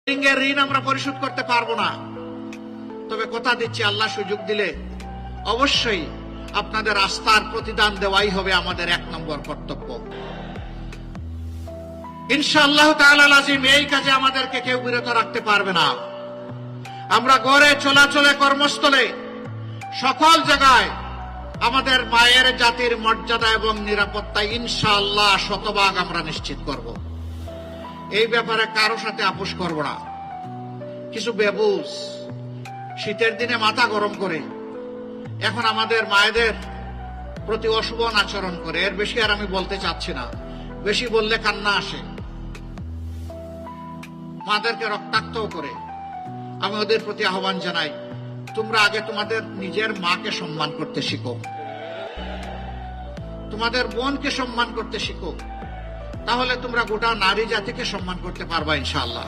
ঋণ আমরা পরিশোধ করতে পারবো না, তবে কথা দিচ্ছি আল্লাহ সুযোগ দিলে অবশ্যই আপনাদের আস্থার প্রতিদান দেওয়াই হবে আমাদের 1 নম্বর কর্তব্য। ইনশাআল্লাহ তাআলা লাজিম এই কাজে আমাদেরকে কেউ বিরত রাখতে পারবে না। আমরা ঘরে চলাচলে, কর্মস্থলে, সকল জায়গায় আমাদের মায়ের জাতির মর্যাদা এবং নিরাপত্তা ইনশাআল্লাহ শতভাগ আমরা নিশ্চিত করব। এই ব্যাপারে কারো সাথে আপোষ করব না। কিছু বেবুস শীতের দিনে মাথা গরম করে এখন আমাদের মায়েদের প্রতি অশুভ আচরণ করে। এর বেশি আর আমি বলতে চাচ্ছি না, বেশি বললে কান্না আসে। মাদেরকে রক্তাক্ত করে আমি ওদের প্রতি আহ্বান জানাই, তোমরা আগে তোমাদের নিজের মাকে সম্মান করতে শিখো, তোমাদের বোনকে সম্মান করতে শিখো, তাহলে তোমরা গোটা নারী জাতিকে সম্মান করতে পারবা ইনশাআল্লাহ।